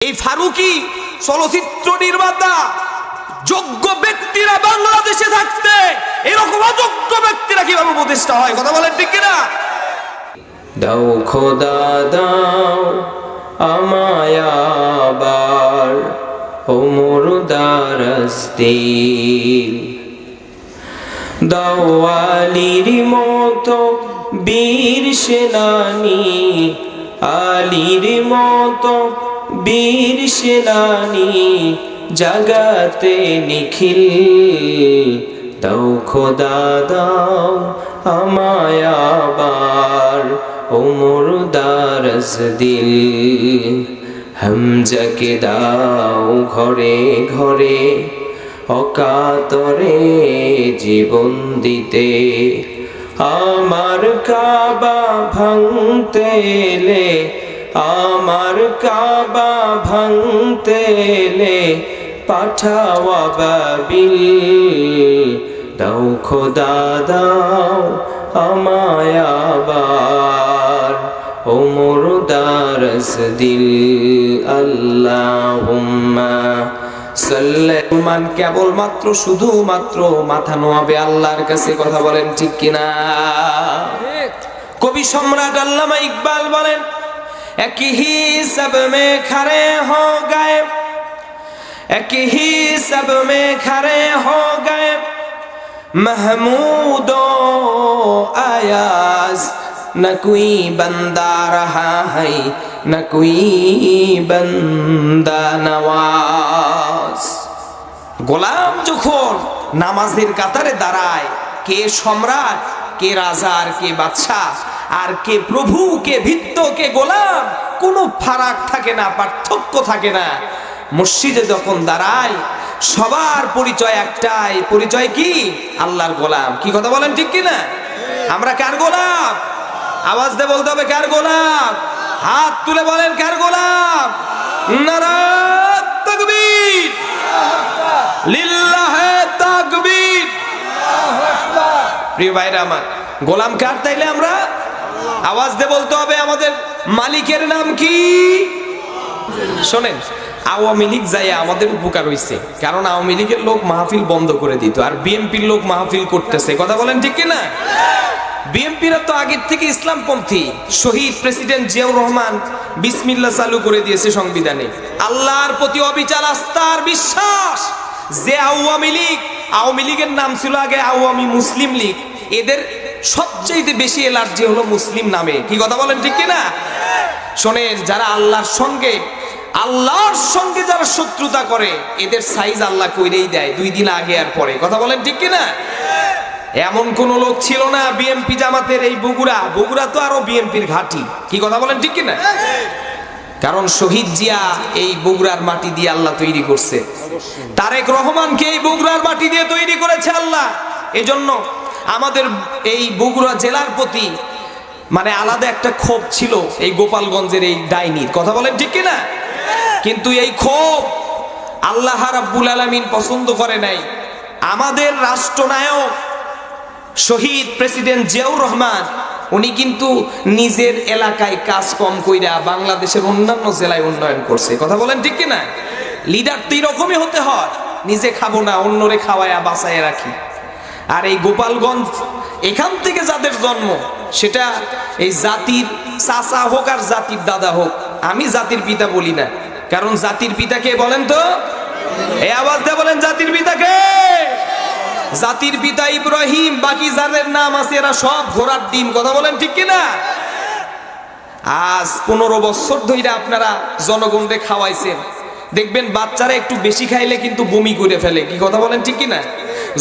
এই ফারুকি চলচ্চিত্র নির্মাতা যোগ্য ব্যক্তিরা বাংলাদেশে থাকতে এরকম অযোগ্য ব্যক্তিরা কিভাবে উপদেষ্টা হয়? কথা বলেন ঠিক কিনা? দাও খোদা দাও আমায় আবার ও মুরদারস্তি, দাও আলীর মতো বীর সেনানী, আলীর মতো বীর সেনানী জাগাতে নিখিল। দাও খোদা দাও আমায় আবার ও মুরদারস দিল। হামজাকে দাও ঘরে ঘরে অকাতরে জীবন দিতে, আমার কাবা ভাঙতে এলে, আমার কাবা ভাঙতে এলে পাঠাও আবাবিল। দাও খোদা দাও আমায় আবার ও মুরদারস দিল। আল্লাহুম্মা সাল্লাল্লাহু। কেবলমাত্র শুধুমাত্র মাথা নোয়াবে আল্লাহর কাছে। কথা বলেন ঠিক কিনা? কবি সম্রাট আল্লামা ইকবাল বলেন, এক ही सब में खड़े हो गए, एक ही सब में खड़े हो गए महमूद आयाज, न कोई बंदा रहा है न कोई बंदा नवाज। গোলাম যখন নামাজের কাতারে দাঁড়ায়, কে সম্রাট, কে রাজা আর কে বাদশাহ, আর কে প্রভু, কে ভিত্ত, কে গোলাম, কোনো ফারাক থাকে না, পার্থক্য থাকে না। মসজিদে যখন দাঁড়ায় সবার পরিচয় একটাই, পরিচয় কি? আল্লাহর গোলাম। কি কথা বলেন ঠিক কি না? আমরা কার গোলাম? আওয়াজ দিয়ে বলতে হবে কার গোলাম? হাত তুলে বলেন কার গোলাম? নারায়ে তাকবীর, লিল্লাহে তাকবীর। প্রিয় ভাইরা আমার, গোলাম কার তাইলে আমরা? আওয়াজ দিয়ে বলতে হবে আমাদের মালিকের নাম কি? শোনেন, আওয়ামী লীগ যাইয়া আমাদের উপকার হইছে, কারণ আওয়ামী লীগের লোক মাহফিল বন্ধ করে দিত, আর বিএনপির লোক মাহফিল করতেছে। কথা বলেন ঠিক কিনা? বিএনপিরা তো আগের থেকে ইসলামপন্থী। শহীদ প্রেসিডেন্ট জিয়াউর রহমান বিসমিল্লাহ চালু করে দিয়েছে সংবিধানে। আল্লাহর প্রতি অবিচল আস্থা আর বিশ্বাস। যে আওয়ামী লীগ, আওয়ামী লীগের নাম ছিল আগে আওয়ামী মুসলিম লীগ, এদের সবচেয়ে বেশি এলার্জি হলো মুসলিম নামে। কি কথা বলেন ঠিক কিনা? শোনেন, যারা আল্লাহর সঙ্গে যারা শত্রুতা করে, এদের সাইজ আল্লাহ কইরেই দেয় 2 দিন আগে আর পরে। কথা বলেন ঠিক কিনা? এমন কোন লোক ছিল না বিএনপি জামাতের এই বগুড়া তো আরো বিএনপির ঘাঁটি। কি কথা বলেন ঠিক কিনা? কারণ শহীদ জিয়া এই বগুড়ার মাটি দিয়ে আল্লাহ তৈরি করছে, তারেক রহমানকে এই বগুড়ার মাটি দিয়ে তৈরি করেছে আল্লাহ। এজন্য আমাদের এই বগুড়া জেলার প্রতি মানে আলাদা একটা ক্ষোভ ছিল এই গোপালগঞ্জের এই ডাইনির। কথা বলেন ঠিক কিনা? কিন্তু এই ক্ষোভ আল্লাহ রাব্বুল আলামিন পছন্দ করে নাই। আমাদের রাষ্ট্রনায়ক শহীদ প্রেসিডেন্ট জিয়াউর রহমান, উনি কিন্তু নিজের এলাকায় কাজ কম কইরা বাংলাদেশের অন্যান্য জেলায় উন্নয়ন করছে। কথা বলেন ঠিক কিনা? লিডার তো এরকমই হতে হয়, নিজে খাবো না অন্যরে খাওয়ায়া বাঁচায় রাখি। আর এই গোপালগঞ্জ, এখান থেকে যাদের জন্ম, সেটা এই জাতির চাচা হোক আর জাতির দাদা হোক, আমি জাতির পিতা বলি না, কারণ জাতির পিতাকে বলেন তো, এই আওয়াজ দিয়ে বলেন জাতির পিতাকে। জাতির পিতা ইব্রাহিম, বাকি যাদের নাম আছে এরা সব ঘোড়ার ডিম। কথা বলেন ঠিক কিনা? আজ 15 বছর ধরে আপনারা জনগণকে খাওয়াইছেন, দেখবেন বাচ্চারা একটু বেশি খাইলে কিন্তু বমি করে ফেলে। কি কথা বলেন ঠিক কিনা?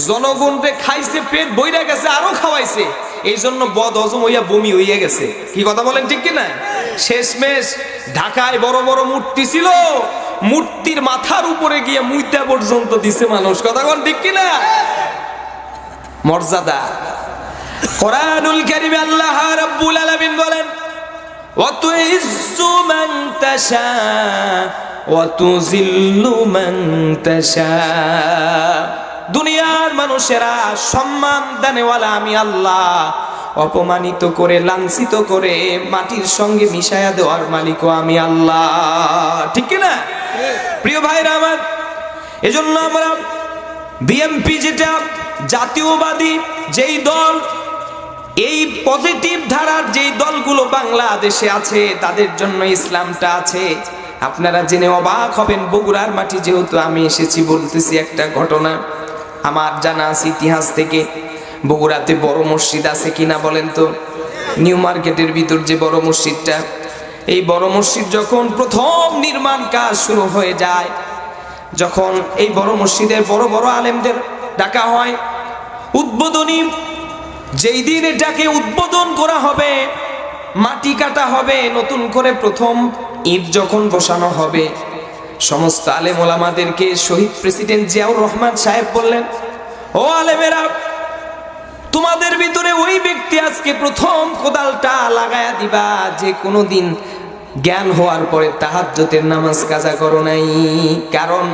জনগণকে খাইছে, পেট বইরা গেছে, আরো খাওয়াইছে, এই জন্য বদ হজম হইয়া বমি হইয়া গেছে। কি কথা বলেন ঠিক কিনা? শেষমেশ ঢাকায় বড় বড় মূর্তি ছিল, মূর্তির মাথার উপরে গিয়ে মুইতা পর্যন্ত দিছে মানুষ। কথা বলেন ঠিক কিনা? মর্যাদা। কোরআনুল কারীমে আল্লাহ রাব্বুল আলামিন বলেন, ওয়া তুইজ্জু মান তাশা ওয়া তুযিল্লু মান তাশা। দুনিয়ার মানুষেরা সম্মান দানেওয়ালা আমি আল্লাহ, অপমানিত করে লাঞ্ছিত করে মাটির সঙ্গে মিশায়া দেওয়ার মালিকও আমি আল্লাহ। ঠিক কি না প্রিয় ভাইরা আমার? এজন্য আমরা বিএনপি যেটা জাতীয়বাদী যেই দল, এই পজিটিভ ধারার যেই দলগুলো বাংলাদেশে আছে তাদের জন্য ইসলামটা আছে। আপনারা জেনে অবাক হবেন, বগুড়ার মাটি যেহেতু আমি এসেছি বলতেছি একটা ঘটনা আমার জানা আছে ইতিহাস থেকে। বগুড়াতে বড় মসজিদ আছে কিনা বলেন তো? নিউ মার্কেটের ভিতর যে বড় মসজিদটা, এই বড় মসজিদ যখন প্রথম নির্মাণ কাজ শুরু হয়ে যায়, যখন এই বড় মসজিদের বড় বড় আলেমদের ডাকা হয়, উদ্বোধনী যেই দিন এটাকে উদ্বোধন করা হবে, মাটি কাটা হবে, নতুন করে প্রথম ইট যখন বসানো হবে, সমস্ত আলেম ওলামাদেরকে শহীদ প্রেসিডেন্ট জিয়াউর রহমান সাহেব বললেন, ও আলেমেরা, তোমাদের ভিতরে ওই ব্যক্তি আজকে প্রথম কোদালটা লাগায়া দিবা যে কোনোদিন জ্ঞান হওয়ার পরে তাহাজ্জুদের নামাজ কাজা করো নাই। কারণ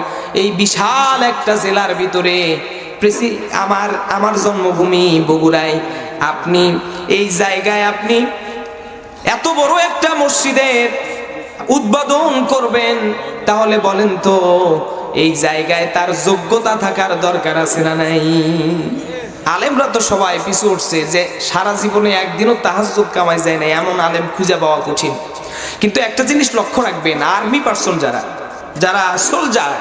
এই বিশাল একটা জেলার ভিতরে আমার জন্মভূমি বগুড়ায়, আপনি এই জায়গায় আপনি এত বড় একটা মসজিদের উদ্বোধন করবেন, তাহলে বলেন তো এই জায়গায় তার যোগ্যতা থাকার দরকার আছে না নাই? আলেমরা তো সবাই পিছু উঠছে যে সারা জীবনে একদিনও তাহাজ্জুদ কামাই যায় না, এমন আলেম খুঁজে পাওয়া কঠিন। কিন্তু একটা জিনিস লক্ষ্য রাখবেন, আর্মি পার্সন যারা সোলজার,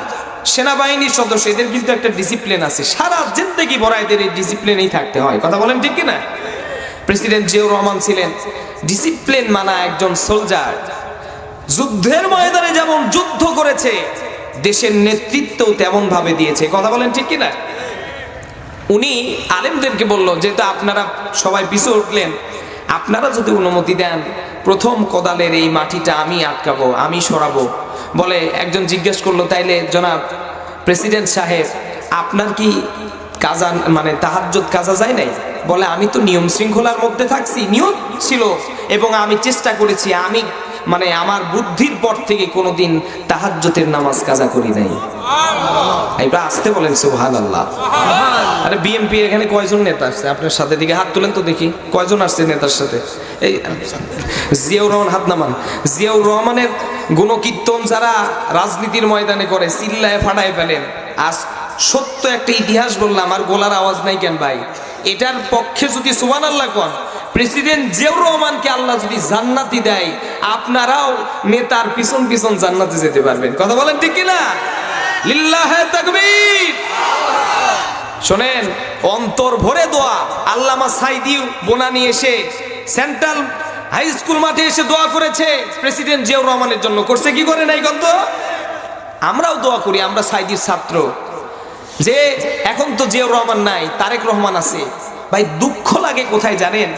সেনাবাহিনীর সদস্য, এদের কিন্তু একটা ডিসিপ্লিন আছে। সারা জিন্দেগি ভরা এদের এই ডিসিপ্লিনেই থাকতে হয়। কথা বলেন ঠিক কিনা? প্রেসিডেন্ট জিয়াউর রহমান ছিলেন ডিসিপ্লিন মানা একজন সোলজার। যুদ্ধের ময়দানে যেমন যুদ্ধ করেছে, দেশের নেতৃত্ব তেমন ভাবে দিয়েছে। কথা বলেন ঠিক কিনা? উনি আলেমদেরকে বলল, যেহেতু আপনারা সবাই পিছু উঠলেন, আপনারা যদি অনুমতি দেন প্রথম কোদালের এই মাটিটা আমি আটকাবো, আমি সরাবো। বলে একজন জিজ্ঞেস করলো, তাইলে জনাব প্রেসিডেন্ট সাহেব, আপনার কি কাজা মানে তাহাজ্জুদ কাজা যায় নাই? বলে আমি তো নিয়ম শৃঙ্খলার মধ্যে থাকছি, নিয়ম ছিল এবং আমি চেষ্টা করেছি, আমি মানে আমার বুদ্ধির পর থেকে কোনোদিন তাহাজ্জুদের নামাজ কাজা করি নাই। এইটা আসতে বলেন সুবহানাল্লাহ। আরে বিএনপি এখানে কয়জন নেতা আসছে আপনার সাথে? দিকে হাত তুলেন তো দেখি, কয়জন আসছে নেতার সাথে? এই জিয়াউর রহমান, হাত নামান। জিয়াউর রহমানের গুণকীর্তন যারা রাজনীতির ময়দানে করে চিল্লায় ফাটায় ফেলেন। আজ সত্য একটা ইতিহাস বললাম, আর গোলার আওয়াজ নাই কেন ভাই? এটার পক্ষে যদি সুবহানাল্লাহ কোন, প্রেসিডেন্ট জিয়াউর রহমানকে আল্লাহ যদি জান্নাতি দেয়, আপনারাও নেতার পিছন পিছন জান্নাতে যেতে পারবেন। কথা বলেন ঠিক কিনা? লিল্লাহে তাকবীর। শোনেন, অন্তর ভরে দোয়া। আল্লামা সাইদি বনানী এসে সেন্ট্রাল হাই স্কুল মাঠে এসে দোয়া করেছে প্রেসিডেন্ট জিয়াউর রহমানের জন্য। করছে কি করে নাই কত? আমরাও দোয়া করি, আমরা সাইদির ছাত্র। যে এখন তো জিয়াউর রহমান নাই, তারেক রহমান আছে। ভাই দুঃখ লাগে কোথায় জানেন?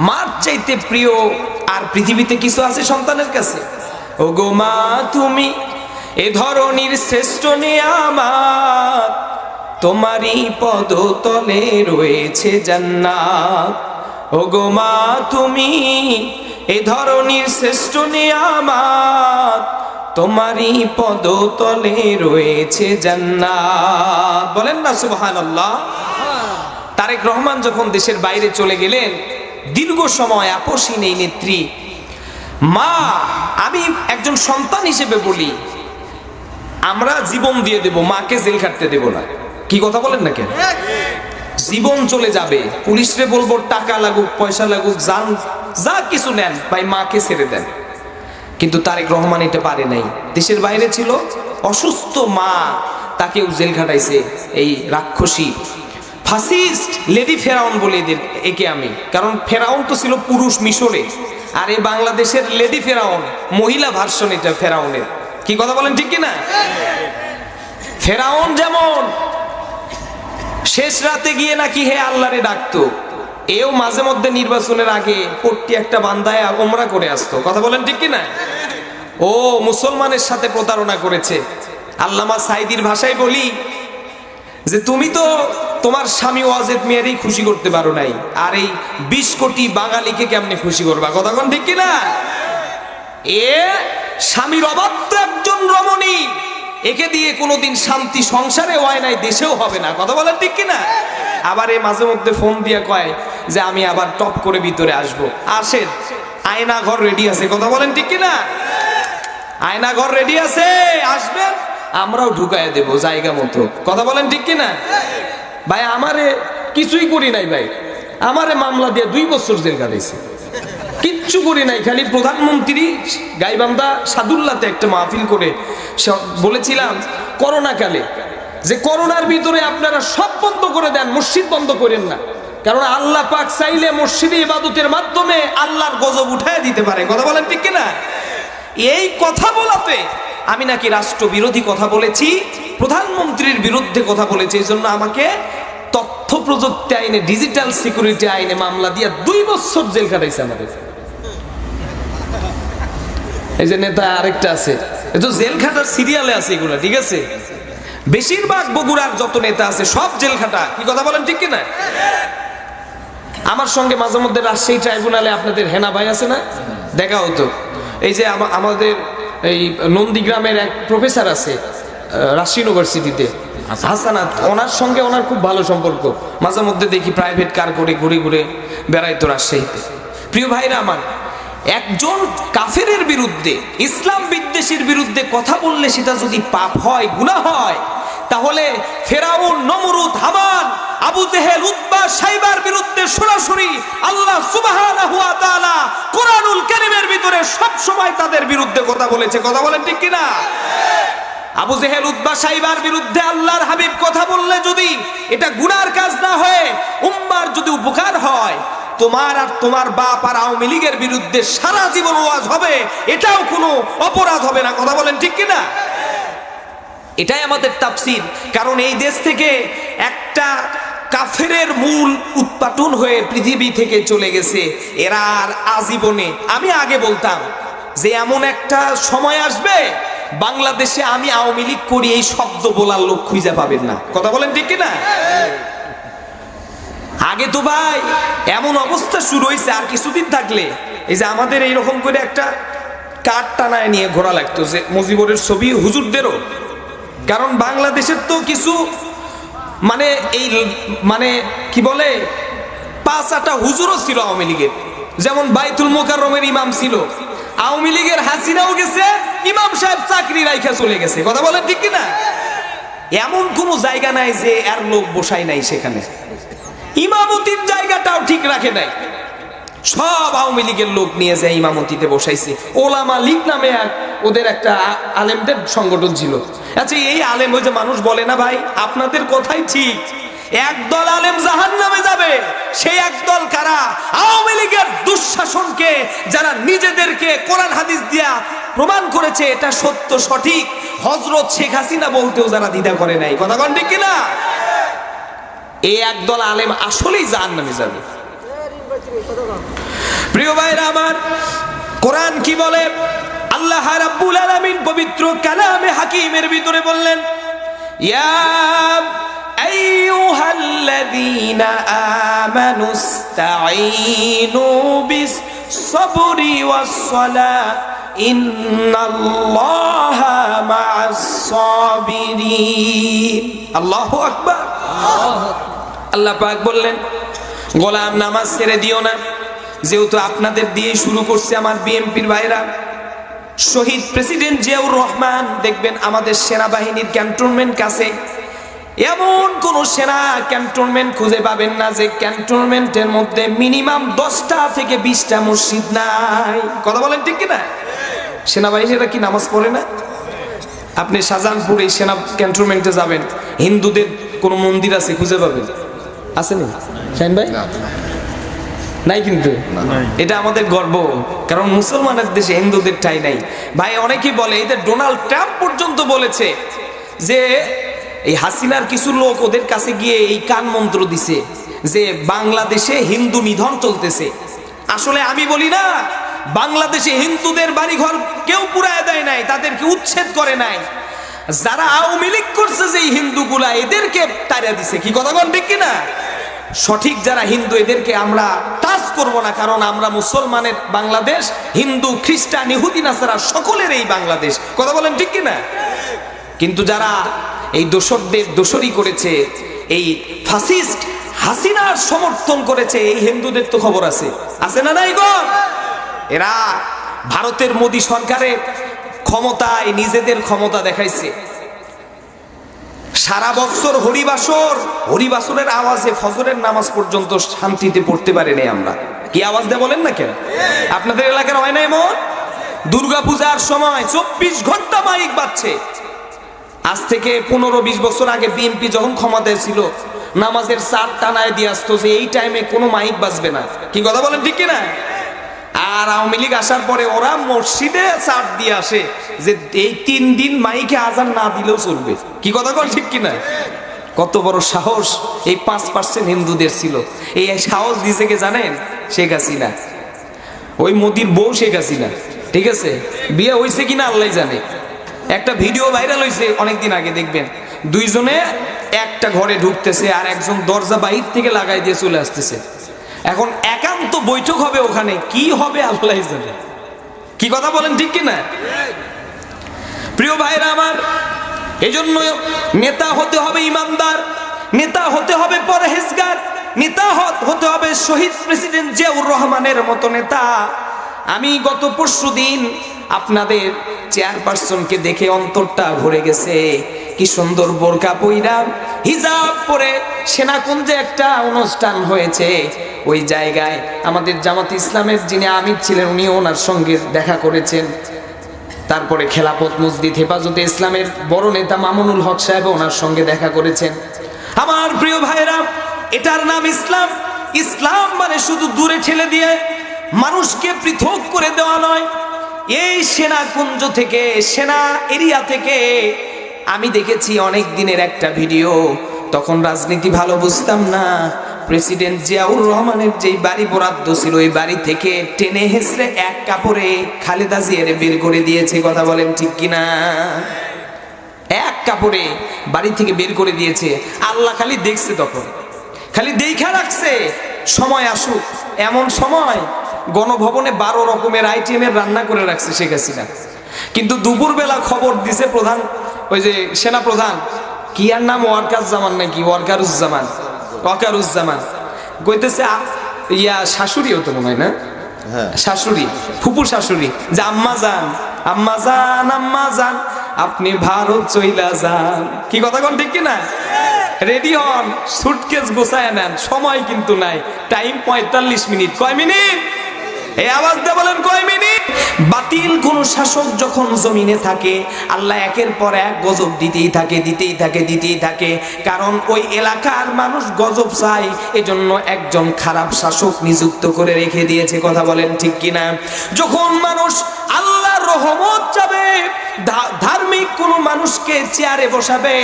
মার চাইতে প্রিয় আর পৃথিবীতে কিছু আছে সন্তানের কাছে? ও গো মা, তুমি এ ধরনীর শ্রেষ্ঠ নিয়ামত, তোমারই পদতলে রয়েছে জান্নাত। ও গো মা, তুমি এ ধরনীর শ্রেষ্ঠ নিয়ামত, তোমারই পদতলে রয়েছে জান্নাত। বলেন না সুবহানাল্লাহ। তারেক রহমান যখন দেশের বাইরে চলে গেলেন, দীর্ঘ সময় আপসহীন এই নেত্রী মা, আমি একজন সন্তান হিসেবে বলি, আমরা জীবন দিয়ে দেব, মাকে জেল খাটতে দেব না। কি কথা বলেন না কেন? জীবন চলে যাবে, পুলিশরে বলবো টাকা লাগুক পয়সা লাগুক জান যা কিছু নেন, ভাই মাকে ছেড়ে দেন। কিন্তু তারেক রহমান এটা পারে নাই, দেশের বাইরে ছিল, অসুস্থ মা, তাকেও জেল খাটাইছে এই রাক্ষসী ফাসিস্ট লেডি ফেরাউন বলে একে আমি। কারণ ফেরাউন তো ছিল পুরুষ মিশরে, আর এই বাংলাদেশের লেডি ফেরাউন মহিলা ভার্সন এটা ফেরাউনের। কি কথা বলেন ঠিক কিনা? ফেরাউন যেমন শেষ রাতে গিয়ে নাকি হে আল্লাহরে ডাকতো, এও মাঝে মধ্যে নির্বাচনের আগে পট্টি একটা বান্ধায় ওমরা করে আসতো। কথা বলেন ঠিক কিনা? ও মুসলমানের সাথে প্রতারণা করেছে। আল্লামা সাইদির ভাষায় বলি যে তুমি তো তোমার স্বামী ওয়াজেদ মিয়ারই খুশি করতে পারো নাই, আর এই 20 কোটি বাঙালিকে কেমনে খুশি করবা? কথা বলেন ঠিক কিনা? এ স্বামীর অবাধ্য একজন রমণী, একে দিয়ে কোনোদিন শান্তি সংসারে হয় নাই, দেশেও হবে না। কথা বলেন ঠিক কিনা? আবার এ মাঝে মধ্যে ফোন দিয়ে কয় যে আমি আবার টপ করে ভিতরে আসব। আসেন, আয়না ঘর রেডি আছে, কথা বলেন ঠিক কিনা? আয়না ঘর রেডি আছে, আসবেন, আমরাও ঢুকায় দেব জায়গা মতো, কথা বলেন ঠিক কিনা? ভাই আমারে কিছুই করি নাই ভাই, আমারে মামলা দিয়ে 2 বছর জেল কাটাইছে, কিচ্ছু করি নাই। খালি প্রধানমন্ত্রী গাইবান্ধা সাদুল্লাতে একটা মাহফিল করে বলেছিলাম করোনা কালে যে করোনার ভিতরে আপনারা সব বন্ধ করে দেন, মসজিদ বন্ধ করেন না, কারণ আল্লাহ পাক চাইলে মসজিদে ইবাদতের মাধ্যমে আল্লাহর গজব উঠায় দিতে পারে, কথা বলেন ঠিক কিনা? এই কথা বলাতে আমি নাকি রাষ্ট্রবিরোধী কথা বলেছি, প্রধানমন্ত্রীর বিরুদ্ধে কথা বলেছি, এই জন্য আমাকে তথ্য প্রযুক্তি আইনে, ডিজিটাল সিকিউরিটি আইনে মামলা দিয়ে 2 বছর জেল কাটাইছে আমাদের। এই যে নেতা আরেকটা আছে, এই তো জেল খাটার সিরিয়ালে আছে এগুলা, ঠিক আছে? বেশিরভাগ বগুড়ার যত নেতা আছে সব জেল খাটা, কি কথা বলেন ঠিক কিনা? আমার সঙ্গে মাঝে মধ্যে রাজশাহী ট্রাইব্যুনালে আপনাদের হেনা ভাই আছে না, দেখা হতো। এই যে আমাদের এই নন্দীগ্রামের এক প্রফেসর আছে রাজশাহী ইউনিভার্সিটিতে, হাসানাত, ওনার সঙ্গে ওনার খুব ভালো সম্পর্ক, মাঝে মধ্যে দেখি প্রাইভেট কার করে ঘুরে ঘুরে বেড়াইতো রাজশাহীতে। প্রিয় ভাইরা আমার, একজন কাফেরের বিরুদ্ধে, ইসলাম বিদ্বেষীর বিরুদ্ধে কথা বললে সেটা যদি পাপ হয়, গুনাহ হয়, তাহলে ফেরাউন, নমরুদ, হামান, আবু জেহেল, উতবা, সাইবার বিরুদ্ধে সরাসরি আল্লাহ সুবহানাহু ওয়া তাআলা কোরআনুল কারীমের ভিতরে সব সময় তাদের বিরুদ্ধে কথা বলেছে, কথা বলেন ঠিক কিনা? আবু জেহেল, উতবা, সাইবার বিরুদ্ধে আল্লাহর হাবিব কথা বললে যদি এটা গুনার কাজ না হয়, উম্মার যদি উপকার হয়, তোমার আর তোমার বাপ আর আওয়ামী লীগের বিরুদ্ধে সারা জীবন ওয়াজ হবে, এটাও কোনো অপরাধ হবে না, কথা বলেন ঠিক কিনা? এটাই আমাদের তাফসীর। কারণ এই দেশ থেকে একটা কাফেরের মূল উৎপাটন হয়ে পৃথিবী থেকে চলে গেছে, এরা আর আজীবনে, আমি আগে বলতাম যে এমন একটা সময় আসবে বাংলাদেশে আমি আওয়ামী লীগ করি এই শব্দ বলার লোক খুঁজে পাবেন না, কথা বলেন ঠিক কিনা? আগে তো ভাই এমন অবস্থা শুরু হয়েছে, আর কিছুদিন থাকলে এই যে আমাদের এইরকম করে একটা কার্ড টানায় নিয়ে ঘোরা লাগতো, যে মুজিবুরের ছবি, হুজুরদেরও। কারণ বাংলাদেশের তো কিছু মানে এই মানে কি বলে 5-8টা হুজুরও ছিল আওয়ামী লীগের, যেমন বাইতুল মোকাররমের ইমাম ছিল, আওয়ামী লীগের হাসিনাও গেছে, ইমাম সাহেব চাকরি রাইখা চলে গেছে, কথা বলেন ঠিক কিনা? এমন কোনো জায়গা নাই যে আর লোক বসাই নাই সেখানে, ইমামতির জায়গাটাও ঠিক রাখে নাই, সব আওয়ামী লীগের লোক নিয়ে যায় ইমামতিতে বসাইছে। ওলামা লীগ নামে ওদের একটা আলেমদের সংগঠন ছিল। আচ্ছা, এই আলেম, ওই যে মানুষ বলে না ভাই আপনাদের কথাই ঠিক, একদল আলেম জাহান্নামে যাবে, সেই একদল কারা? আওয়ামী লীগের দুঃশাসনকে যারা নিজেদেরকে কোরআন হাদিস দিয়া প্রমাণ করেছে এটা সত্য সঠিক, হযরত শেখ হাসিনা বলতেও যারা দ্বিধা করে নাই, কথা কোন ঠিক কিনা? এই একদল আলেম আসলেই জাহান্নামে যাবে। প্রিয় ভাইরা আমার, কোরআন কি বলে? আল্লাহ রাব্বুল আলামিন পবিত্র কালামে হাকিমের ভিতরে বললেন, ইয়া আইয়ুহাল্লাযীনা আমানুস্তাঈনু বিস-সাবরি ওয়াস-সালাহ ইন্নাল্লাহা মা'আস-সাবিরিন। আল্লাহু আকবার। আল্লাহ পাক বললেন, গোলাম নামাজ ছেড়ে দিও না, যেহেতু আপনাদের দিয়ে শুরু করছে আমার বিএনপির ভাইরা। শহীদ প্রেসিডেন্ট জিয়াউর রহমান, দেখবেন আমাদের সেনাবাহিনীর ক্যান্টনমেন্ট কাছে এমন কোন সেনা ক্যান্টনমেন্ট খুঁজে পাবেন না যে ক্যান্টনমেন্টের মধ্যে মিনিমাম 10টা থেকে 20টা মসজিদ নাই, কথা বলেন ঠিক কিনা? সেনাবাহিনীরা কি নামাজ পড়ে না? আপনি শাহজাহানপুর এই সেনা ক্যান্টনমেন্টে যাবেন, হিন্দুদের কোন মন্দির আছে খুঁজে পাবেন? আছে না শাহিন ভাই? নাই, কিন্তু এটা আমাদের গর্ব, কারণ মুসলমানের দেশে হিন্দুদের ঠাঁই নাই ভাই। অনেকেই বলে, এদের ডোনাল্ড ট্রাম্প পর্যন্ত বলেছে যে এই হাসিনার কিছু লোক ওদের কাছে গিয়ে এই কান মন্ত্র দিছে যে বাংলাদেশে হিন্দু নিধন চলতেছে। আসলে আমি বলি না, বাংলাদেশে হিন্দুদের বাড়িঘর কেউ পুরায় দেয় নাই, তাদেরকে উচ্ছেদ করে নাই, যারা আওয়ামী লীগ করছে যে হিন্দুগুলা এদেরকে তাড়িয়ে দিছে, কি কথা বল ঠিক কিনা? সঠিক যারা হিন্দু এদেরকে আমরা টাচ করব না, কারণ আমরা মুসলমানের বাংলাদেশ, হিন্দু খ্রিস্টান ইহুদি নাসারা সকলের এই বাংলাদেশ, কথা বলেন ঠিক কিনা? কিন্তু যারা এই দোসরদের দোসরি করেছে, এই ফাসিস্ট হাসিনার সমর্থন করেছে, এই হিন্দুদের তো খবর আছে, আছে না নাই গো? এরা ভারতের মোদী সরকারের ক্ষমতায় নিজেদের ক্ষমতা দেখাইছে। সারা বছর হরিবাসরের আওয়াজে ফজরের নামাজ পর্যন্ত শান্তিতে পড়তে পারিনি আমরা। কি আওয়াজ দেয় বলেন না কেন? আপনাদের এলাকার হয় না এমন? দুর্গাপূজার সময় 24 ঘন্টা মাইক বাজছে। আজ থেকে 15-20 বছর আগে বিএনপি যখন ক্ষমতায় ছিল, নামাজের চার টানায় দিয়ে আসতো যে এই টাইমে কোনো মাইক বাজবে না। কি কথা বলেন ঠিক কিনা? আর আওয়ামী লীগ আসার পরে ওরা মসজিদে চার দিয়ে আসে যে এই 3 দিন মাইকে আজান না দিলেও চলবে। কি কথা বল ঠিক কিনা? কত বড় সাহস এই 5% হিন্দুদের ছিল। এই সাহস দিছে কে জানেন? শেখ হাসিনা, ওই মোদির বউ শেখ হাসিনা। ঠিক আছে, বিয়ে হইছে কিনা আল্লাহ জানে। একটা ভিডিও ভাইরাল হয়েছে অনেকদিন আগে, দেখবেন দুইজনে একটা ঘরে ঢুকতেছে আর একজন দরজা বাহির থেকে লাগাই দিয়ে চলে আসতেছে। এখন একান্ত বৈঠক হবে ওখানে, কি হবে আল্লাহ জানে। কি কথা বলেন ঠিক কিনা? প্রিয় ভাইরা আমার, এজন্য নেতা হতে হবে ইমানদার, নেতা হতে হবে পরহেজগার, নেতা হতে হবে শহীদ প্রেসিডেন্ট জিয়াউর রহমানের মতো নেতা। আমি গত পরশুদিন আপনাদের চেয়ারপারসনকে দেখে অন্তরটা ভরে গেছে। কি সুন্দর বোরকা পইরা হিজাব পরে সেনাকুঞ্জে একটা অনুষ্ঠান হয়েছে। ওই জায়গায় আমাদের জামাত ইসলামের যিনি আমির ছিলেন উনি ওনার সঙ্গে দেখা করেছেন। তারপরে খেলাফত মসজিদ হেফাজতে ইসলামের বড় নেতা মামুনুল হক সাহেব ওনার সঙ্গে দেখা করেছেন। আমার প্রিয় ভাইরা, এটার নাম ইসলাম। ইসলাম মানে শুধু দূরে ঠেলে দিয়ে মানুষকে পৃথক করে দেওয়া নয়। এই সেনাকুঞ্জ থেকে, সেনা এরিয়া থেকে আমি দেখেছি অনেক দিনের একটা ভিডিও, তখন রাজনীতি ভালো বুঝতাম না। প্রেসিডেন্ট জিয়াউর রহমানের যেই বাড়ি বরাদ্দ ছিল ওই বাড়ি থেকে টেনে হেসড়ে এক কাপড়ে খালেদা জিয়ার বের করে দিয়েছে। কথা বলেন ঠিক কিনা? এক কাপড়ে বাড়ি থেকে বের করে দিয়েছে। আল্লাহ খালি দেখছে, তখন খালি দেখা রাখছে সময় আসুক। এমন সময় গণভবনে 12 রকমের আইটেমের রান্না করে রাখছে শেখ হাসিনা। কিন্তু দুপুরবেলা খবর দিছে প্রধান, ওই যে সেনা প্রধান, কি আর নাম, ওয়াকারুজ্জামান নাকি, ওয়াকারুজ্জামান কইতেছে ইয়া শাশুড়িও তো মনে হয় না, শাশুড়ি, ফুপুর শাশুড়ি, যে আম্মা যান, আম্মা যান, আম্মা যান, আপনি ভারত চইলা যান। কি কথা কোন ঠিক কিনা? রেডি হন, সুটকেস গোছায় নেন, সময় কিন্তু নাই, টাইম 45 মিনিট। কয় মিনিট? এই আওয়াজ দিয়ে বলেন কয় মিনিট? বাতিল কোন শাসক যখন জমিনে থাকে, আল্লাহ একের পর এক গজব দিতেই থাকে। কারণ ওই এলাকার মানুষ গজব চায়, এজন্য একজন খারাপ শাসক নিযুক্ত করে রেখে দিয়েছে। কথা বলেন ঠিক কিনা? যখন মানুষ আল্লাহর রহমত চাবে, ধার্মিক কোন মানুষকে চেয়ারে বসাবে,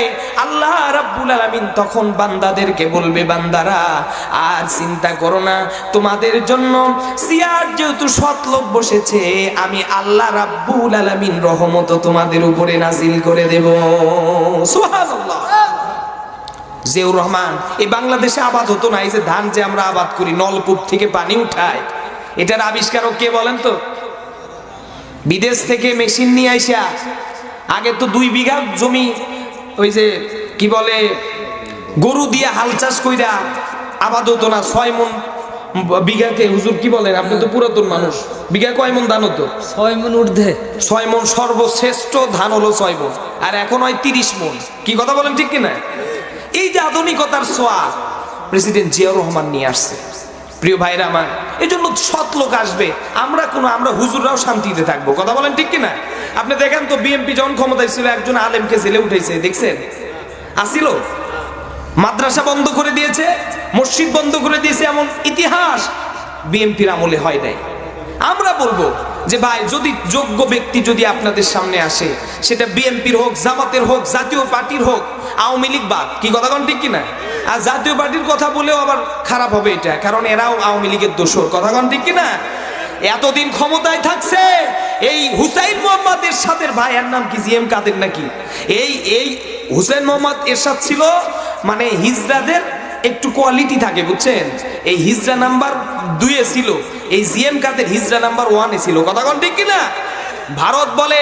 আল্লাহ রাব্বুল আলামিন তখন বান্দাদেরকে বলবে, বান্দারা আর চিন্তা করো না, তোমাদের জন্য চেয়ার যেহেতু সৎ লোক বসেছে, আমি আল্লাহ রাব্বুল আলামিন রহমত তোমাদের উপরে নাজিল করে দেব। সুবহানাল্লাহ। জিয়াউর রহমান, এই বাংলাদেশে আবাদ হতো না। এই যে ধান যে আমরা আবাদ করি, নলকূপ থেকে পানি উঠায়, এটার আবিষ্কারক কে বলেন তো? বিদেশ থেকে মেশিন নিয়ে আইসা, আগে তো 2 বিঘা জমি ওই যে কি বলে গরু দিয়ে হাল চাষ কইরা আবাদ হতো না। 6 মণ বিঘাকে, হুজুর কি বলেন, আপনি তো পুরাতন মানুষ, বিঘা কয় মণ ধান হতো? 6 মণ ঊর্ধ্বে। 6 মণ সর্বশ্রেষ্ঠ ধান হলো 6 মণ, আর এখন হয় 30 মণ। কি কথা বলেন ঠিক কিনা? এই যে আধুনিকতার ছোঁয়া প্রেসিডেন্ট জিয়াউর রহমান নিয়ে আসছে। প্রিয় ভাইরা আমার, এই জন্য সৎ লোক আসবে, আমরা হুজুররাও শান্তিতে থাকবো। কথা বলেন ঠিক কিনা? আপনি দেখেন তো, বিএনপি যখন ক্ষমতায় ছিল একজন আলেমকে জেলে উঠেছে, দেখছেন? আসিল, মাদ্রাসা বন্ধ করে দিয়েছে, মসজিদ বন্ধ করে দিয়েছে, এমন ইতিহাস বিএনপির আমলে হয় নাই। আমরা বলবো যে ভাই, যদি যোগ্য ব্যক্তি যদি আপনাদের সামনে আসে, সেটা বিএনপির হোক, জামাতের হোক, জাতীয় পার্টির হোক, আওয়ামী লীগ বাদ। কি কথা কোন ঠিক কিনা? আর জাতীয় পার্টির কথা বলেও আবার খারাপ হবে এটা, কারণ এরাও আওয়ামী লীগের দোসর। কথা কোন ঠিক কিনা? এতদিন ক্ষমতায় থাকছে এই হুসাইন মোহাম্মদ এরশাদের ভাইয়ের নাম কি, জিএম কাদের নাকি, এই হুসাইন মোহাম্মদ এরশাদ ছিল মানে হিজড়াদের একটু কোয়ালিটি থাকে, বুঝছেন? এই হিজড়া নাম্বার 2 এ ছিল, এই জিএম কাদের হিজড়া নাম্বার 1 এ ছিল। কথা কোন ঠিক কিনা? ভারত বলে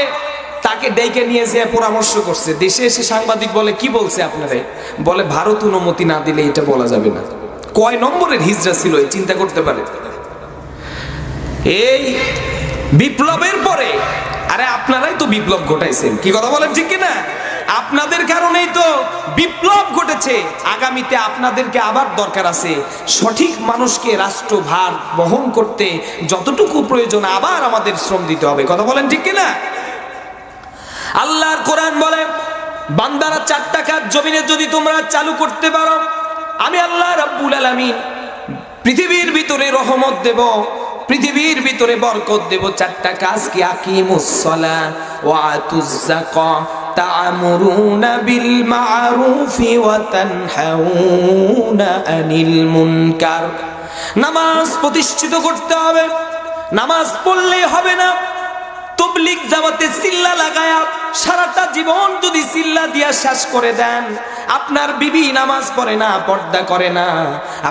তাকে ডেকে নিয়ে যে পরামর্শ করছে, দেশে এসে সাংবাদিক বলে, কি বলছে আপনারে? বলে ভারত অনুমতি না দিলে এটা বলা যাবে না। কয় নম্বরের হিজরা ছিল এই চিন্তা করতে পারে। এই বিপ্লবের পরে, আরে আপনারাই তো বিপ্লব ঘটাইছেন, কি কথা বলেন ঠিক কিনা? আপনাদের কারণেই তো বিপ্লব ঘটেছে। আগামীতে আপনাদেরকে আবার দরকার আছে সঠিক মানুষকে রাষ্ট্রভার বহন করতে যতটুকু প্রয়োজন আবার আমাদের শ্রম দিতে হবে, কথা বলেন ঠিক কিনা? আল্লাহর কোরআন বলে, বান্দারা 4টা কাজ জমিনে যদি তোমরা চালু করতে পারো, আমি আল্লাহ রাব্বুল আলামিন পৃথিবীর ভিতরে রহমত দেব, পৃথিবীর ভিতরে বরকত দেব। 4টা কাজ কি? আকিমুস সালাহ ওয়া আতুজ যাকাত তা'মুরুনা বিল মা'রুফি ওয়া তানহাউনা আনিল মুনকার। নামাজ প্রতিষ্ঠিত করতে হবে। নামাজ পড়লেই হবে না, তবলিগ জামাতে চিল্লা লাগায়া সারাটা জীবন যদি চিল্লা দিয়া শেষ করে দেন, আপনার বিবি নামাজ পড়ে না, পর্দা করে না,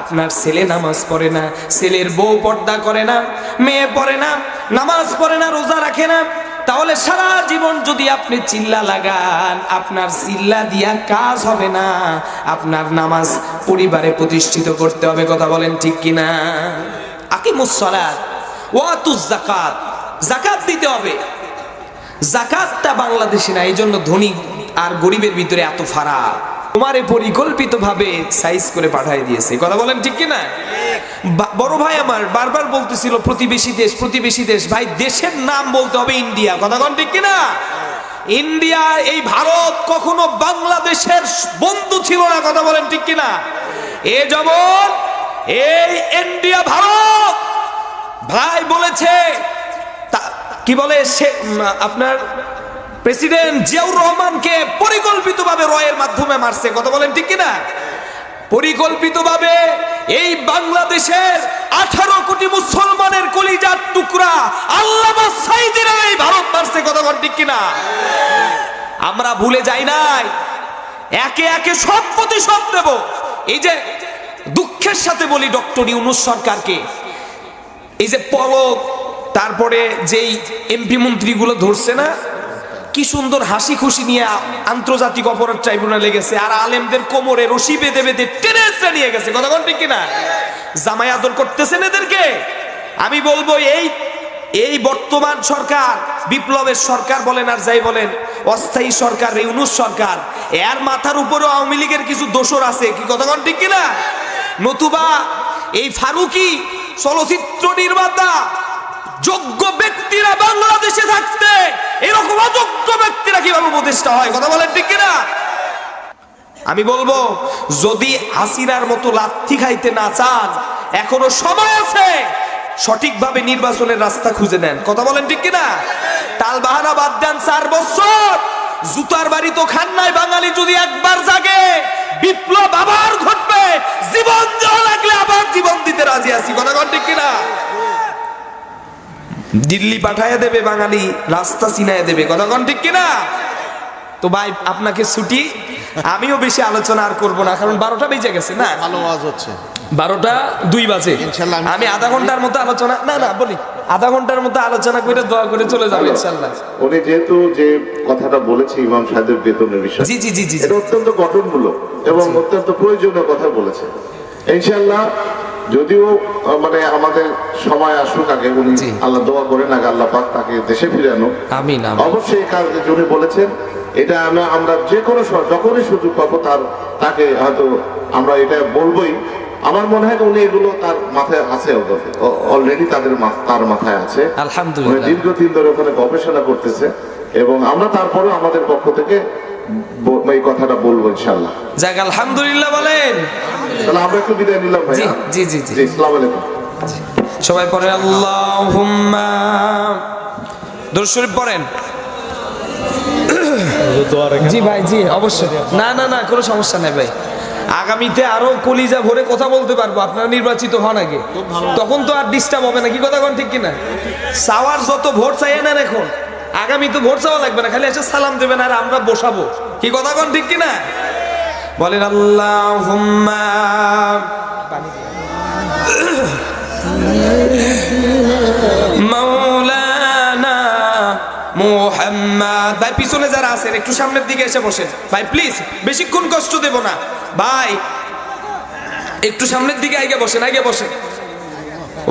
আপনার ছেলে নামাজ পড়ে না, ছেলের বউ পর্দা করে না, মেয়ে পড়ে না, নামাজ পড়ে না, রোজা রাখে না, তাহলে সারা জীবন যদি আপনি চিল্লা লাগান, আপনার চিল্লা দিয়া কাজ হবে না। আপনার নামাজ পরিবারে প্রতিষ্ঠিত করতে হবে, কথা বলেন ঠিক কিনা? আকিমুস সালাত ওয়া আতুজ যাকাত, যাকাত দিতে হবে। যাকাতটা বাংলাদেশে না, এই জন্য ধনী আর গরিবের ভিতরে এত ফারাক। তোমারে পরিকল্পিত ভাবে সাইজ করে পাঠিয়ে দিয়েছে, কথা বলেন ঠিক কিনা? বড় ভাই আমার বারবার বলতেছিল প্রতিবেশী দেশ, প্রতিবেশী দেশ। ভাই দেশের নাম বলতে হবে ইন্ডিয়া, কথা বলেন ঠিক কিনা? ইন্ডিয়া, এই ভারত কখনো বাংলাদেশের বন্ধু ছিল না, কথা বলেন ঠিক কিনা? এ যেমন এই ইন্ডিয়া ভারত ভাই বলেছে, কি বলে সে আপনার প্রেসিডেন্ট জিয়াউর রহমানকে পরিকল্পিতভাবে রয়ের মাধ্যমে মারছে, কথা বলেন ঠিক কিনা? পরিকল্পিতভাবে এই বাংলাদেশের 18 কোটি মুসলমানের কলিজার টুকরা আল্লামা সাঈদীর এই ভারত মারছে, কথা বলেন ঠিক কিনা? আমরা ভুলে যাই নাই, একে একে সব প্রতিশোধ দেব। এই যে দুঃখের সাথে বলি, ডক্টর ইউনূস সরকারকে, এই যে পলক, তারপরে যেই এমপি মন্ত্রীগুলো ধরছে না, কি সুন্দর হাসি খুশি নিয়ে আন্তর্জাতিক অপরাধ ট্রাইব্যুনালে গেছে, আর আলেমদের কোমরে রশি বেঁধে বেঁধে টেনে নিয়ে গেছে, কথা বলেন ঠিক কিনা? জামাই আদর করতেছেন এদেরকে। আমি বলবো এই বর্তমান সরকার, বিপ্লবের সরকার বলেন আর যাই বলেন, অস্থায়ী সরকার ইউনূস সরকার, এর মাথার উপরেও আওয়ামী লীগের কিছু দোসর আছে, কি কথা বলেন ঠিক কিনা? নতুবা এই ফারুকি চলচ্চিত্র নির্মাতা যোগ্য ব্যক্তিরা বাংলাদেশে থাকতে এরকম অযোগ্য ব্যক্তিরা কিভাবে উপদেষ্টা হয়, কথা বলেন ঠিক কিনা? আমি বলবো, যদি হাসিনার মতো লাথি খাইতে না চান, এখনো সময় আছে, সঠিকভাবে নির্বাচনের রাস্তা খুঁজে নেন, কথা বলেন ঠিক কিনা? টাল বাহানা বাদ দেন, 4 বছর জুতার বাড়ি তো খান নাই। বাঙালি যদি একবার জাগে, বিপ্লব আবার ঘটবে, জীবন দেওয়া লাগলে আবার জীবন দিতে রাজি আছি, কথা বলেন ঠিক কিনা? দিল্লি পাঠায় দেবে বাঙালি, রাস্তা চিনায় দেবে, কথা বলেন ঠিক কিনা? তো ভাই আপনাকে ছুটি, আমিও বেশি আলোচনা আর করবো না, কারণ 12টা বেজে গেছে না, ভালো আওয়াজ হচ্ছে, 12টা 2 বাজে। ইনশাআল্লাহ আমি আধা ঘন্টার মতো আলোচনা, না বলি আধা ঘন্টার মতো আলোচনা করে দোয়া করে চলে যাবো ইনশাআল্লাহ। উনি যেহেতু যে কথাটা বলেছে ইমাম সাহেবের বেতনের বিষয়, জি জি জি জি, এটা অত্যন্ত গঠনমূলক এবং অত্যন্ত প্রয়োজনীয় কথা বলেছে। ইনশাআল্লাহ যদিও মানে আমাদের সময় আসুক আগে, উনি আল্লাহ দোয়া করেন আগে আল্লাহ পাক তাকে দেশে ফিরানো, আমিন। অবশ্যই এই কাজ উনি বলেছেন, এটা আমরা যে কোনো যখনই সুযোগ পাবো তাকে হয়তো আমরা এটা বলবোই। আমার মনে হয় উনি এগুলো তার মাথায় আছে, অলরেডি তার মাথায় আছে, আলহামদুলিল্লাহ। দীর্ঘদিন ধরে ওখানে গবেষণা করতেছে এবং আমরা তারপরেও আমাদের পক্ষ থেকে এই কথাটা বলবো ইনশাআল্লাহ। যাক আলহামদুলিল্লাহ বলেন। তাহলে আমরা একটু বিদায় নিলাম ভাই। জি জি জি, আসসালামু আলাইকুম। সবাই পড়ে আল্লাহুম্মা, দরুদ শরীফ পড়েন। জি ভাই, জি অবশ্যই, না কোনো সমস্যা নেই ভাই। আগামীতে আরো কলিজা ভরে কথা বলতে পারবো, আপনারা নির্বাচিত হন আগে, তখন তো আর ডিস্টার্ব হবে না, কি কথা কোন ঠিক কিনা? চাওয়ার যত ভোট চাইয়ে নেন এখন, আগামী তো ভোট চাওয়া লাগবে না, খালি এসে সালাম দেবেন আর আমরা বসাবো, কি কথা কোন ঠিক কিনা? বলেন আল্লাহুম্মা মাওলানা মুহাম্মদ। ভাই পিছনে যারা আছেন একটু সামনের দিকে এসে বসেন ভাই, প্লিজ, বেশিক্ষণ কষ্ট দেব না ভাই। একটু সামনের দিকে আগে বসেন, আগে বসেন।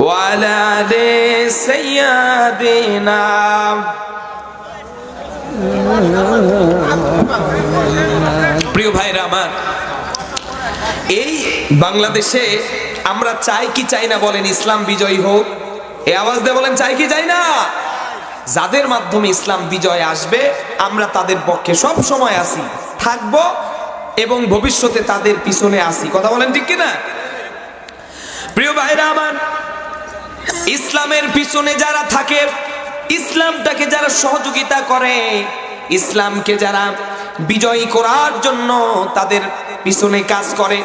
ওয়ালা আলি সাইয়্যিদিনা, প্রিয় ভাইরা আমার, এই বাংলাদেশে আমরা চাই কি চাই না বলেন ইসলাম বিজয়ী হোক? এই আওয়াজ দিয়ে বলেন চাই কি চাই না? যাদের মাধ্যমে ইসলাম বিজয় আসবে আমরা তাদের পক্ষে সব সময় আছি, থাকবো এবং ভবিষ্যতে তাদের পিছনে আছি। কথা বলেন ঠিক কিনা? প্রিয় ভাইরা আমার, ইসলামের পিছনে যারা থাকে, ইসলামটাকে যারা সহযোগিতা করে, ইসলামকে যারা বিজয়ী করার জন্য তাদের পিছনে কাজ করে,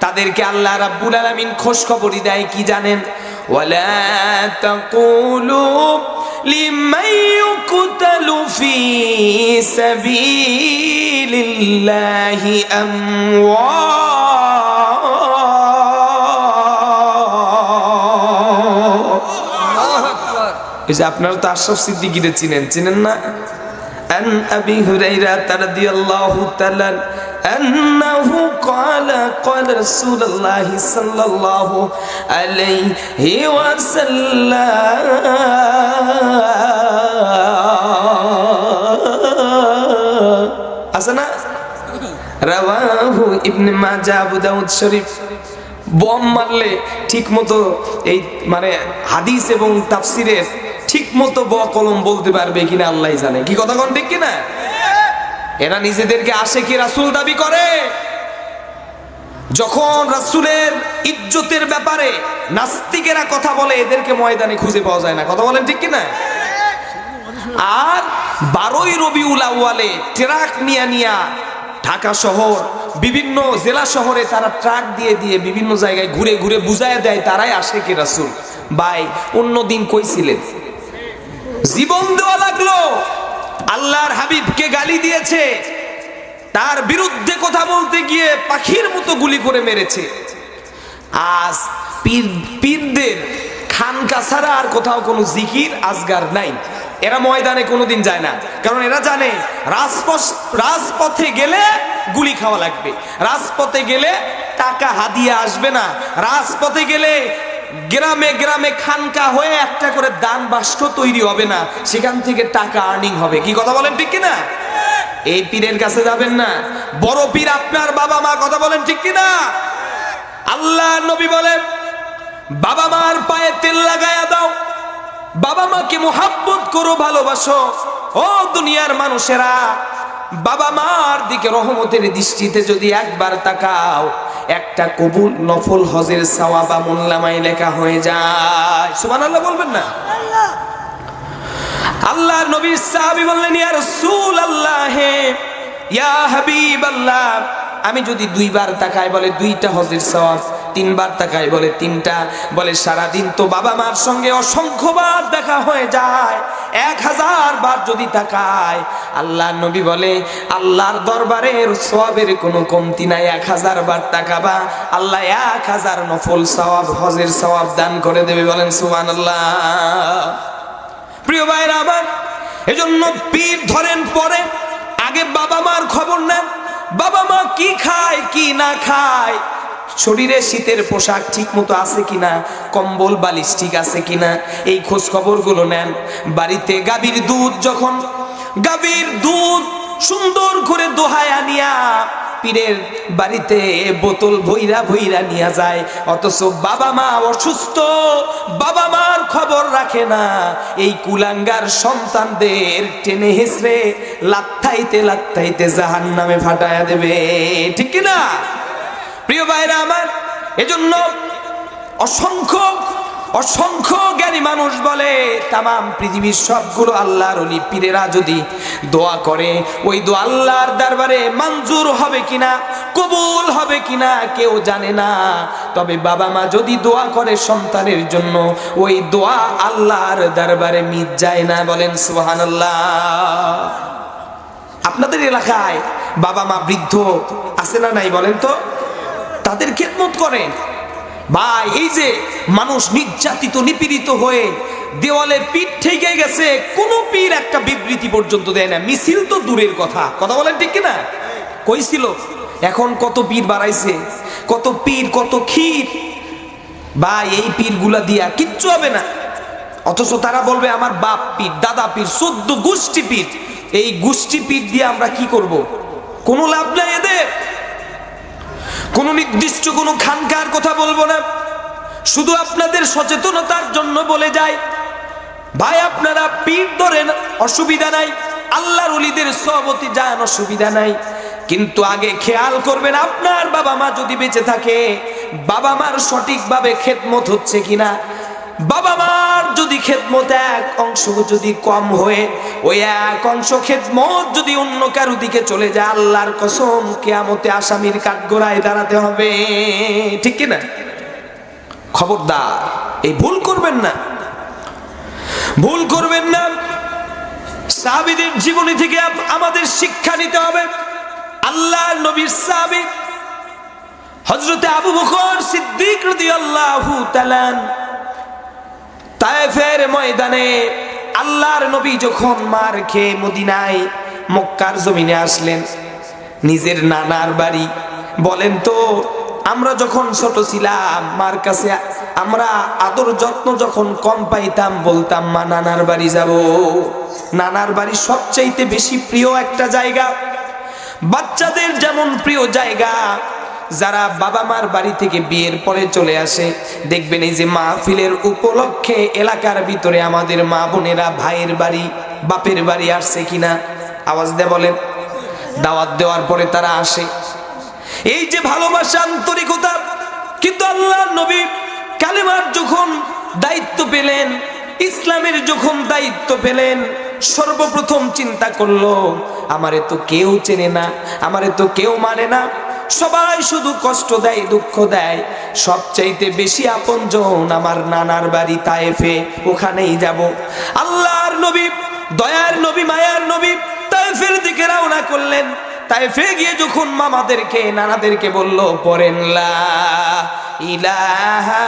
তাদেরকে আল্লাহ রাব্বুল আলামিন খোঁজ খবরই দেয় কি জানেন? ওয়ালা তাকুলু লিমান ইউকতালু ফি সাবিলিল্লাহি আমওয়াত। এই যে আপনারা তো আশরাফ সিদ্দিকীরে চিনেন না? আন আবি হুরায়রা রাদিয়াল্লাহু তাআলা আন্নাহু ক্বালা ক্বালা রাসূলুল্লাহ সাল্লাল্লাহু আলাইহি ওয়াসাল্লাম। আসনা রাওয়াহু ইবনে মাজাহ, আবু দাউদ শরীফ। বম মারলে ঠিক মতো এই মানে হাদিস এবং তাফসিরের ঠিক মতো কলম বলতে পারবে কিনা আল্লাহই জানে। কি কথা কোন ঠিক কিনা? এরা নিজেদেরকে আশিকি রাসূল দাবি করে। যখন রাসূলের ইজ্জতের ব্যাপারে নাস্তিকেরা কথা বলে এদেরকে ময়দানে খুঁজে পাওয়া যায় না। কথা বলেন ঠিক কিনা? আর 12ই রবিউল আউয়ালে ট্রাক নিয়া ঢাকা শহর বিভিন্ন জেলা শহরে তারা ট্রাক দিয়ে বিভিন্ন জায়গায় ঘুরে ঘুরে বুঝায় দেয় তারাই আশিকি রাসূল। ভাই অন্যদিন কইছিলেন, জীবন দেওয়া লাগলো, আল্লাহর হাবিবকে গালি দিয়েছে, তার বিরুদ্ধে কথা বলতে গিয়ে পাখির মতো গুলি করে মেরেছে। আজ পীরদের খানকা ছাড়া আর কোথাও কোনো জিকির আজগার নাই। এরা ময়দানে কোনোদিন যায় না, কারণ এরা জানে রাজপথে গেলে গুলি খাওয়া লাগবে, রাজপথে গেলে টাকা হাদিয়া আসবে না, রাজপথে গেলে গ্রামে গ্রামে খানকা হয়ে একটা করে দান বাক্স তৈরি হবে না, সেখান থেকে টাকা আর্নিং হবে। কি কথা বলেন ঠিক কিনা? এই পীরের কাছে যাবেন না, বড় পীর আপনার বাবা মা। কথা বলেন ঠিক কিনা? আল্লাহ নবী বলেন বাবা মার পায়ে তেল লাগায়া দাও, বাবা মাকে মোহাব্বত করো, ভালোবাসো। ও দুনিয়ার মানুষেরা, বাবা মার দিকে রহমতের দৃষ্টিতে যদি একবার তাকাও, একটা কবুল নফল হজের সওয়াব আমুল্লামায় লেখা হয়ে যায়। সুবহানাল্লাহ বলবেন না? আল্লাহর নবীর সাহাবী বললেন ইয়া রাসূলুল্লাহ, ইয়া হাবিবাল্লাহ, আমি যদি 2 বার তাকাই বলে 2টা হজের সওয়াব, 3 বার তাকাই বলে 3টা, বলে সারাদিন তো বাবা মার সঙ্গে অসংখ্যবার দেখা হয়ে যায়, 1000 বার যদি তাকায়। আল্লাহর নবী বলে আল্লাহর দরবারের সওয়াবের কোনো কমতি নাই, 1000 বার তাকাবা আল্লাহ 1000 নফল সওয়াব হজের সওয়াব দান করে দেবে। বলেন সুবহানাল্লাহ। প্রিয় ভাইরা আমার, এজন্য পীর ধরেন পরে, আগে বাবা মার খবর নেন, বাবা মা কি খায় কি না খায়, শরীরে শীতের পোশাক ঠিক মতো আছে কিনা, কম্বল বালিশ ঠিক আছে কিনা, এই খোঁজ খবর গুলো নেন। বাড়িতে গাভীর দুধ, যখন গাভীর দুধ সুন্দর করে দোহায় আনিয়া পীরের বাড়িতে বোতল ভইরা ভইরা নিয়ে যায়, অথচ বাবা মা অসুস্থ, বাবা মার খবর রাখে না। এই কুলাঙ্গার সন্তানদের টেনে হেসড়ে লাত্থাইতে লাত্থাইতে জাহান্নামে ফাটায়া দেবে। ঠিক কিনা? প্রিয় ভাইরা আমার, এজন্য অসংখ্য অসংখ্য জ্ঞানী মানুষ বলে তামাম পৃথিবীর সবগুলো আল্লাহর ওলি পীরেরা যদি দোয়া করে, ওই দোয়া আল্লাহর দরবারে মঞ্জুর হবে কিনা, কবুল হবে কিনা কেউ জানে না। তবে বাবা মা যদি দোয়া করে সন্তানের জন্য, ওই দোয়া আল্লাহর দরবারে মিট যায় না। বলেন সুবহানাল্লাহ। আপনাদের এলাকায় বাবা মা বৃদ্ধ আছে না নাই বলেন তো? তাদের খেদমত করেন। ভাই, এই যে মানুষ নির্যাতিত নিপীড়িত হয়ে দেওয়ালে পিঠ ঠেকে গেছে, কোন পীর একটা বিবৃতি পর্যন্ত দেয় না, মিছিল তো দূরের কথা। কথা বলেন ঠিক কিনা? কইছিল এখন কত পীর বাড়াইছে, কত পীর, কত ক্ষীর। ভাই এই পীরগুলা দিয়া কিচ্ছু হবে না। অথচ তারা বলবে আমার বাপ পীর, দাদা পীর, 14 গোষ্ঠী পীর। এই গোষ্ঠী পীর দিয়ে আমরা কি করব? কোনো লাভ নাই এদের। কোনো নির্দিষ্ট কোনো খানকার কথা বলবো না, শুধু আপনাদের সচেতনতার জন্য বলে যায়, ভাই আপনারা পীর ধরেন, অসুবিধা নাই, আল্লাহর ওলিদের সহবতে যান, অসুবিধা নাই। কিন্তু আগে খেয়াল করবেন আপনার বাবা মা যদি বেঁচে থাকে, বাবা মার সঠিকভাবে খেদমত হচ্ছে কিনা। বাবা মার যদি খেদমত এক অংশ যদি কম হয়ে ওই এক অংশ খেদমত যদি অন্য কারো দিকে চলে যায়, আল্লাহর কসম কিয়ামতে আসামির কাঠগড়ায় দাঁড়াতে হবে, ঠিক কিনা? খবরদার এই ভুল করবেন না, ভুল করবেন না। সাহাবীদের জীবনী থেকে আমাদের শিক্ষা নিতে হবে। আল্লাহর নবীর সাহাবী হযরতে আবু বকর সিদ্দিক রাদিয়াল্লাহু তাআলা তায়েফের ময়দানে আল্লাহর নবী যখন মার খেয়ে মদিনায় মক্কার জমিনে আসলেন, নিজের নানার বাড়ি। বলেন তো আমরা যখন ছোট ছিলাম মার কাছে আমরা আদর যত্ন যখন কম পাইতাম, বলতাম মা নানার বাড়ি যাব। নানার বাড়ি সবচাইতে বেশি প্রিয় একটা জায়গা, বাচ্চাদের যেমন প্রিয় জায়গা। যারা বাবা মার বাড়ি থেকে বিয়ের পরে চলে আসে, দেখবেন এই যে মাহফিলের উপলক্ষে এলাকার ভিতরে আমাদের মা বোনেরা ভাইয়ের বাড়ি, বাপের বাড়ি আসছে কিনা আওয়াজ দিয়ে বলেন। দাওয়াত দেওয়ার পরে তারা আসে, এই যে ভালোবাসা, আন্তরিকতা। কিন্তু আল্লাহর নবী কালেমার যখন দায়িত্ব পেলেন, ইসলামের যখন দায়িত্ব পেলেন, সর্বপ্রথম চিন্তা করলো আমারে তো কেউ চেনে না, আমারে তো কেউ মানে না, সবাই শুধু কষ্ট দেয়, দুঃখ দেয়, সবচাইতে বেশি আপনজন আমার নানার বাড়ি তায়েফে, ওখানেই যাব। আল্লাহর নবী, দয়ার নবী, মায়ার নবী তায়েফের দিকে রওনা করলেন। তায়েফে গিয়ে যখন মামাদেরকে, নানাদেরকে বলল পড়েন লা ইলাহা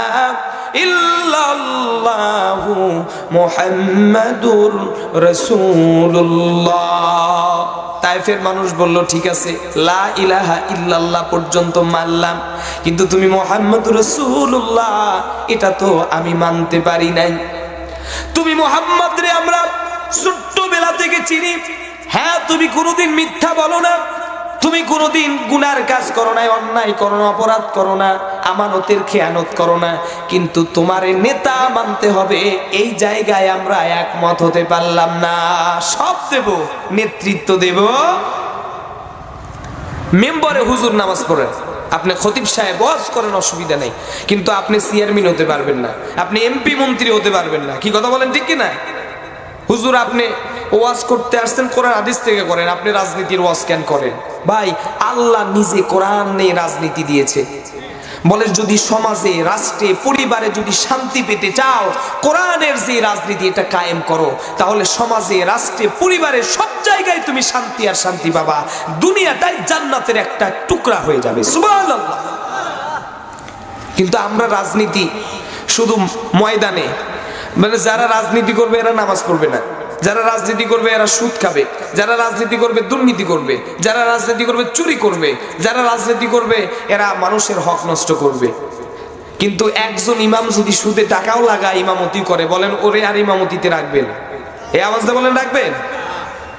ইল্লাল্লাহু মুহাম্মাদুর রাসূলুল্লাহ। তায়েফের মানুষ বলল ঠিক আছে, লা ইলাহা ইল্লাল্লাহ পর্যন্ত মানলাম, কিন্তু তুমি মুহাম্মাদুর রাসূলুল্লাহ এটা তো আমি মানতে পারি নাই। তুমি মুহাম্মদ রে আমরা ছোট্টবেলা থেকে চিনি। হ্যাঁ, তুমি কোনোদিন মিথ্যা বলো না, তুমি কোনোদিন গুনার কাজ করো না, অন্যায় করো না, অপরাধ করো না, আমানতের খেয়ানত করো না, কিন্তু তোমার নেতা মানতে হবে। এই জায়গায় আমরা একমত হতে পারলাম না। সব দেব, নেতৃত্ব দেব। মেম্বারে হুজুর নামাজ পড়েন, আপনি খতিব সাহেব ওয়াজ করেন, অসুবিধা নেই, কিন্তু আপনি চেয়ারম্যান হতে পারবেন না, আপনি এমপি মন্ত্রী হতে পারবেন না। কি কথা বলেন, ঠিক কিনা? হুজুর আপনি ওয়াজ করতে আসছেন, কোরআন হাদিস থেকে করেন, আপনি রাজনীতির ওয়াজ কেন করেন? ভাই আল্লাহ নিজে কোরআন নিয়ে রাজনীতি দিয়েছে, বলে যদি সমাজে, রাষ্ট্রে, পরিবারে যদি শান্তি পেতে চাও, কোরআনের যে রাজনীতি এটা কায়েম করো, তাহলে সমাজে, রাষ্ট্রে, পরিবারে সব জায়গায় তুমি শান্তি আর শান্তি পাবা। দুনিয়াটাই জান্নাতের একটা টুকরা হয়ে যাবে। সুবহানাল্লাহ। কিন্তু আমরা রাজনীতি শুধু ময়দানে, মানে যারা রাজনীতি করবে এরা নামাজ পড়বে না, যারা রাজনীতি করবে এরা সুদ খাবে, যারা রাজনীতি করবে দুর্নীতি করবে, যারা রাজনীতি করবে চুরি করবে, যারা রাজনীতি করবে এরা মানুষের হক নষ্ট করবে। কিন্তু একজন ইমাম যদি সুদে টাকাও লাগায় ইমামতি করে, বলেন ওরে আর ইমামতিতে রাখবেন? এই আওয়াজটা বলেন রাখবেন?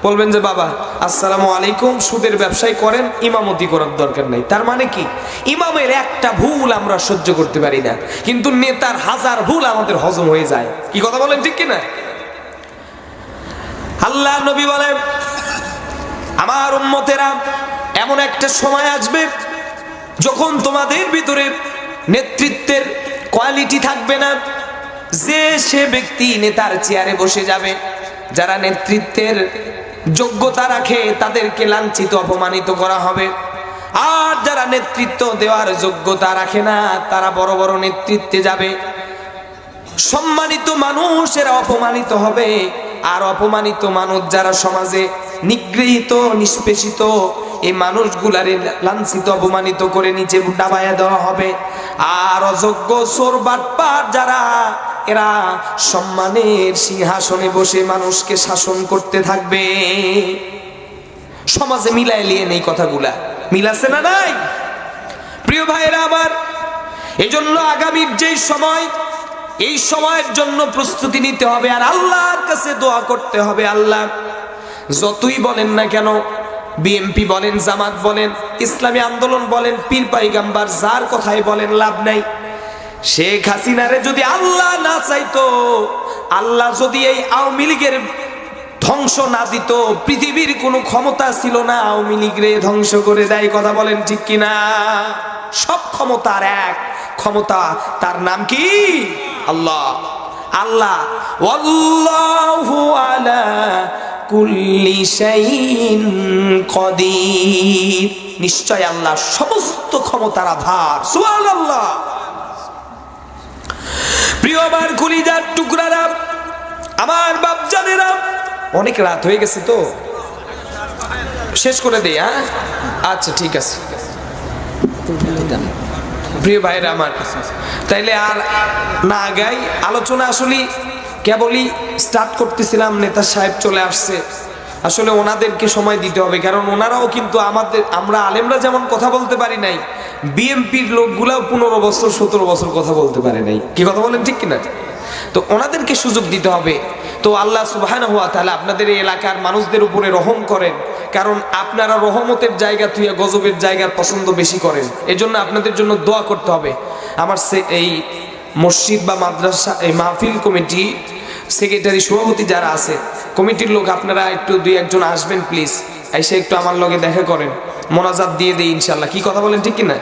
বলবেন যে বাবা আসসালামু আলাইকুম, সুদের ব্যবসায় করেন, ইমামতি করার দরকার নাই। তার মানে কি? ইমামের একটা ভুল আমরা সহ্য করতে পারি না, কিন্তু নেতার হাজার ভুল আমাদের হজম হয়ে যায়। কি কথা বলেন, ঠিক কিনা? আল্লাহ নবী বলেন আমার উম্মতেরা এমন একটা সময় আসবে যখন তোমাদের ভিতরে নেতৃত্বের কোয়ালিটি থাকবে না। যে সে ব্যক্তি নেতার চেয়ারে বসে যাবে, যারা নেতৃত্বের যোগ্যতা রাখে তাদেরকে লাঞ্ছিত, অপমানিত করা হবে। আর যারা নেতৃত্ব দেওয়ার যোগ্যতা রাখে না তারা বড় বড় নেতৃত্বে যাবে। সম্মানিত মানুষেরা অপমানিত হবে, আর অপমানিত মানুষ যারা সমাজে নিগৃহীত, নিষ্পেষিত, এই মানুষগুলারে লাঞ্ছিত, অপমানিত করে নিচে ডাবায়া দেওয়া হবে। আর অযোগ্য, চোর, বাটপার যারা, এরা সম্মানের সিংহাসনে বসে মানুষকে শাসন করতে থাকবে। সমাজে মিলাই নিয়ে নেই কথাগুলা। মিল আছে না নাই? প্রিয় ভাইরা আমার, এজন্য আগামীর যে সময়, এই সময়ের জন্য প্রস্তুতি নিতে হবে আর আল্লাহর কাছে দোয়া করতে হবে। আল্লাহ যতই বলেন না কেন, বিএনপি বলেন, জামাত বলেন, ইসলামী আন্দোলন বলেন, পীর পাইগাম্বার যার কথাই বলেন, লাভ নাই। শেখ হাসিনারে যদি আল্লাহ না চাইতো, আল্লাহ যদি এই আওয়ামী লীগের ধ্বংস না দিত, পৃথিবীর কোনো ক্ষমতা ছিল না আওয়ামী লীগরে ধ্বংস করে দেয়। কথা বলেন ঠিক কিনা? সব ক্ষমতার এক ক্ষমতা, তার নাম কি? আল্লাহ। আল্লাহ ওয়াল্লাহু আলা কুল্লি শাইইন কাদির, নিশ্চয় আল্লাহ সমস্ত ক্ষমতার আধার। সুবহানাল্লাহ। প্রিয় আমার কলিজার টুকরারা, আমার বাপজানেরা, অনেক রাত হয়ে গেছে তো শেষ করে দেই। হ্যাঁ, আচ্ছা ঠিক আছে। প্রিয় ভাইরা আমার, তাইলে আর না গাই, আলোচনা আসলে কেবলই স্টার্ট করতেছিলাম, নেতা সাহেব চলে আসছে। আসলে ওনাদেরকে সময় দিতে হবে, কারণ ওনারাও কিন্তু আমরা আলেমরা যেমন কথা বলতে পারি নাই, বিএমপির লোকগুলাও 15 বছর 17 বছর কথা বলতে পারে নাই। কি কথা বলেন ঠিক কিনা? তো ওনাদেরকে সুযোগ দিতে হবে। তো আল্লাহ সুবহানাহু ওয়া তাআলা আপনাদের এই এলাকার মানুষদের উপরে রহম করেন, কারণ আপনারা রহমতের জায়গা তুইয়া গজবের জায়গার পছন্দ বেশি করেন। এজন্য আপনাদের জন্য দোয়া করতে হবে। আমার এই মসজিদ বা মাদ্রাসা, এই মাহফিল কমিটি সেক্রেটারি, সভাপতি যারা আছে, কমিটির লোক, আপনারা একটু 2-1 জন আসবেন প্লিজ, এসে একটু আমার লগে দেখা করেন, মোনাজাত দিয়ে দেই ইনশাল্লাহ। কি কথা বলেন ঠিক কিনা?